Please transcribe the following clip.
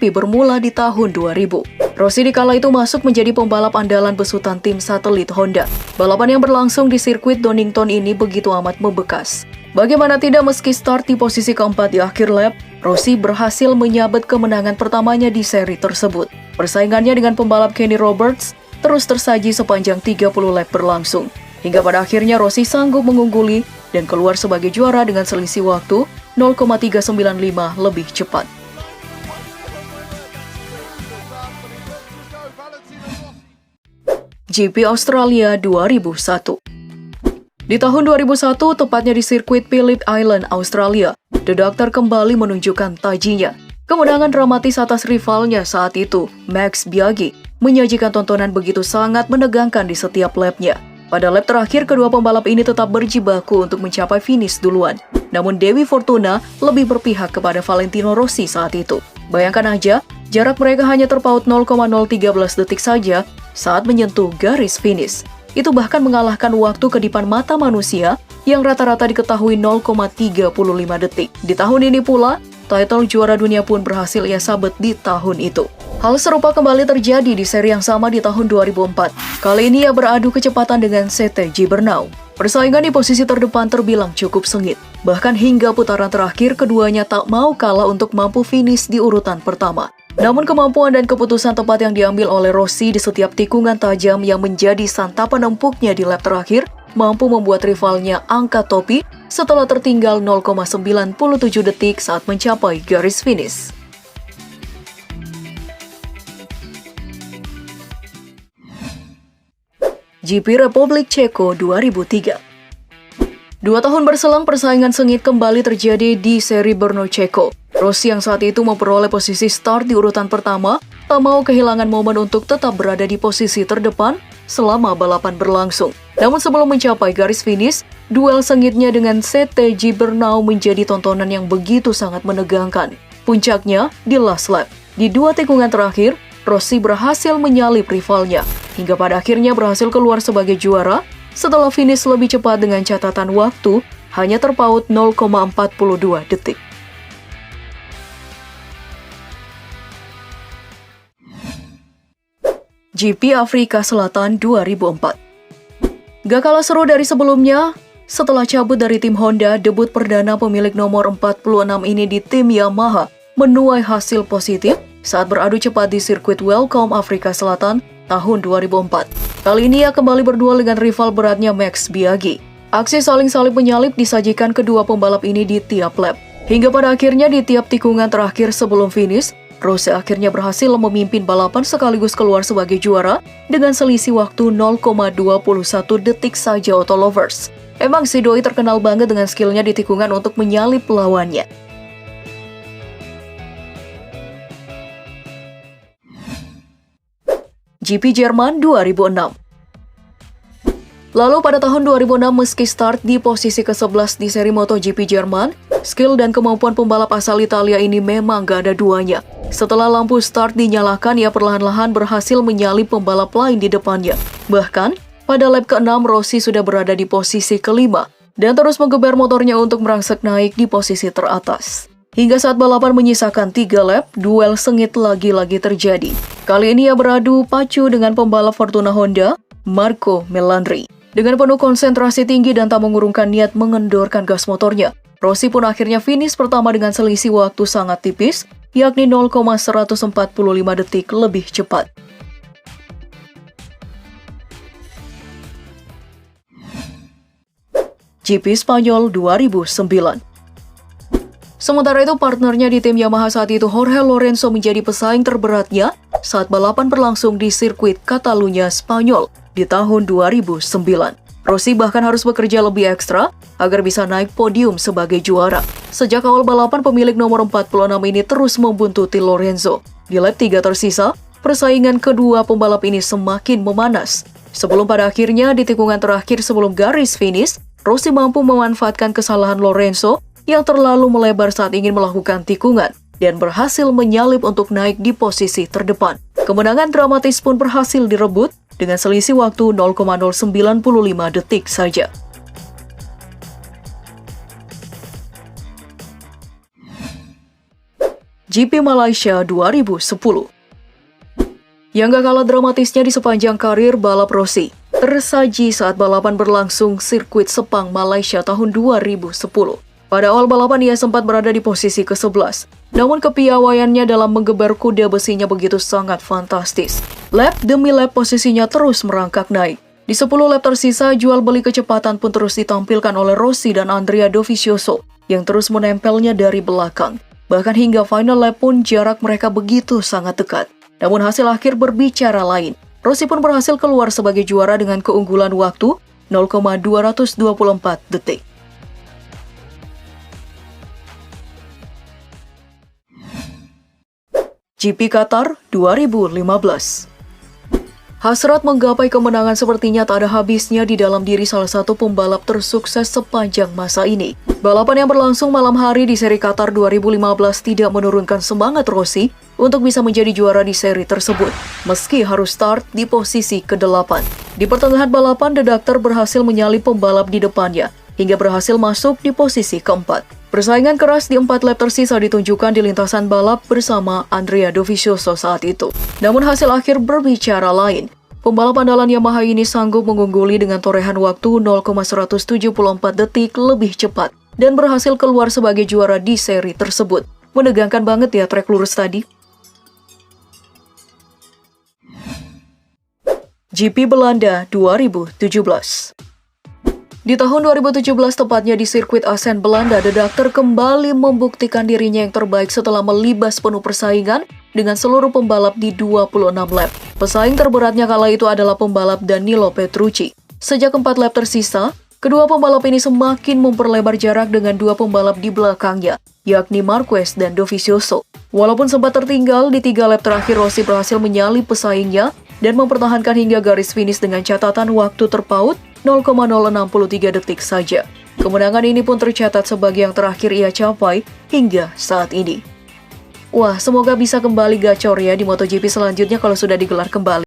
bermula di tahun 2000. Rossi di kala itu masuk menjadi pembalap andalan besutan tim satelit Honda. Balapan yang berlangsung di sirkuit Donington ini begitu amat membekas. Bagaimana tidak, meski start di posisi keempat di akhir lap, Rossi berhasil menyabet kemenangan pertamanya di seri tersebut. Persaingannya dengan pembalap Kenny Roberts terus tersaji sepanjang 30 lap berlangsung. Hingga pada akhirnya Rossi sanggup mengungguli dan keluar sebagai juara dengan selisih waktu 0,395 lebih cepat. GP Australia 2001. Di tahun 2001, tepatnya di sirkuit Phillip Island, Australia, The Doctor kembali menunjukkan tajinya. Kemenangan dramatis atas rivalnya saat itu, Max Biaggi, menyajikan tontonan begitu sangat menegangkan di setiap lapnya. Pada lap terakhir, kedua pembalap ini tetap berjibaku untuk mencapai finish duluan. Namun Dewi Fortuna lebih berpihak kepada Valentino Rossi saat itu. Bayangkan aja, jarak mereka hanya terpaut 0,013 detik saja saat menyentuh garis finish. Itu bahkan mengalahkan waktu kedipan mata manusia yang rata-rata diketahui 0,35 detik. Di tahun ini pula, title juara dunia pun berhasil ia sabet di tahun itu. Hal serupa kembali terjadi di seri yang sama di tahun 2004. Kali ini ia beradu kecepatan dengan Sete Gibernau. Persaingan di posisi terdepan terbilang cukup sengit. Bahkan hingga putaran terakhir, keduanya tak mau kalah untuk mampu finish di urutan pertama. Namun kemampuan dan keputusan tepat yang diambil oleh Rossi di setiap tikungan tajam yang menjadi santapan empuknya di lap terakhir mampu membuat rivalnya angkat topi setelah tertinggal 0,97 detik saat mencapai garis finish. GP Republik Ceko 2003. 2 tahun berselang, persaingan sengit kembali terjadi di seri Brno Ceko. Rossi yang saat itu memperoleh posisi start di urutan pertama, tak mau kehilangan momen untuk tetap berada di posisi terdepan selama balapan berlangsung. Namun sebelum mencapai garis finish, duel sengitnya dengan Sete Gibernau menjadi tontonan yang begitu sangat menegangkan. Puncaknya di last lap. Di 2 tikungan terakhir, Rossi berhasil menyalip rivalnya, hingga pada akhirnya berhasil keluar sebagai juara setelah finish lebih cepat dengan catatan waktu hanya terpaut 0,42 detik. GP Afrika Selatan 2004. Gak kalah seru dari sebelumnya, setelah cabut dari tim Honda, debut perdana pemilik nomor 46 ini di tim Yamaha menuai hasil positif saat beradu cepat di sirkuit Welcome Afrika Selatan tahun 2004. Kali ini ia kembali berduel dengan rival beratnya Max Biaggi. Aksi saling salip menyalip disajikan kedua pembalap ini di tiap lap. Hingga pada akhirnya di tiap tikungan terakhir sebelum finish, Rossi akhirnya berhasil memimpin balapan sekaligus keluar sebagai juara dengan selisih waktu 0,21 detik saja auto lovers. Emang si doi terkenal banget dengan skillnya di tikungan untuk menyalip lawannya. GP Jerman 2006. Lalu pada tahun 2006 meski start di posisi ke-11 di seri MotoGP Jerman, skill dan kemampuan pembalap asal Italia ini memang gak ada duanya. Setelah lampu start dinyalakan, ia perlahan-lahan berhasil menyalip pembalap lain di depannya. Bahkan, pada lap ke-6 Rossi sudah berada di posisi ke-5 dan terus menggeber motornya untuk merangsek naik di posisi teratas. Hingga saat balapan menyisakan 3 lap, duel sengit lagi-lagi terjadi. Kali ini ia beradu pacu dengan pembalap Fortuna Honda, Marco Melandri. Dengan penuh konsentrasi tinggi dan tak mengurungkan niat mengendorkan gas motornya, Rossi pun akhirnya finish pertama dengan selisih waktu sangat tipis, yakni 0,145 detik lebih cepat. GP Spanyol 2009. Sementara itu, partnernya di tim Yamaha saat itu, Jorge Lorenzo, menjadi pesaing terberatnya saat balapan berlangsung di sirkuit Catalunya, Spanyol di tahun 2009. Rossi bahkan harus bekerja lebih ekstra agar bisa naik podium sebagai juara. Sejak awal balapan, pemilik nomor 46 ini terus membuntuti Lorenzo. Di lap 3 tersisa, persaingan kedua pembalap ini semakin memanas. Sebelum pada akhirnya di tikungan terakhir sebelum garis finish, Rossi mampu memanfaatkan kesalahan Lorenzo yang terlalu melebar saat ingin melakukan tikungan dan berhasil menyalip untuk naik di posisi terdepan. Kemenangan dramatis pun berhasil direbut dengan selisih waktu 0,095 detik saja. GP Malaysia 2010. Yang gak kalah dramatisnya di sepanjang karir balap Rossi tersaji saat balapan berlangsung sirkuit Sepang, Malaysia tahun 2010. Pada awal balapan ia sempat berada di posisi ke-11, namun kepiawaiannya dalam menggeber kuda besinya begitu sangat fantastis. Lap demi lap posisinya terus merangkak naik. Di 10 lap tersisa, jual beli kecepatan pun terus ditampilkan oleh Rossi dan Andrea Dovizioso yang terus menempelnya dari belakang. Bahkan hingga final lap pun jarak mereka begitu sangat dekat. Namun hasil akhir berbicara lain. Rossi pun berhasil keluar sebagai juara dengan keunggulan waktu 0,224 detik. GP Qatar 2015. Hasrat menggapai kemenangan sepertinya tak ada habisnya di dalam diri salah satu pembalap tersukses sepanjang masa ini. Balapan yang berlangsung malam hari di seri Qatar 2015 tidak menurunkan semangat Rossi untuk bisa menjadi juara di seri tersebut, meski harus start di posisi ke-8. Di pertengahan balapan, The Doctor berhasil menyalip pembalap di depannya, hingga berhasil masuk di posisi ke-4. Persaingan keras di 4 lap tersisa ditunjukkan di lintasan balap bersama Andrea Dovizioso saat itu. Namun hasil akhir berbicara lain. Pembalap andalan Yamaha ini sanggup mengungguli dengan torehan waktu 0,174 detik lebih cepat dan berhasil keluar sebagai juara di seri tersebut. Menegangkan banget ya trek lurus tadi. GP Belanda 2017. Di tahun 2017, tepatnya di sirkuit Assen, Belanda, The Doctor kembali membuktikan dirinya yang terbaik setelah melibas penuh persaingan dengan seluruh pembalap di 26 lap. Pesaing terberatnya kala itu adalah pembalap Danilo Petrucci. Sejak 4 lap tersisa, kedua pembalap ini semakin memperlebar jarak dengan dua pembalap di belakangnya, yakni Marquez dan Dovizioso. Walaupun sempat tertinggal, di 3 lap terakhir Rossi berhasil menyalip pesaingnya dan mempertahankan hingga garis finish dengan catatan waktu terpaut 0,063 detik saja. Kemenangan ini pun tercatat sebagai yang terakhir ia capai hingga saat ini. Wah, semoga bisa kembali gacor ya di MotoGP selanjutnya kalau sudah digelar kembali.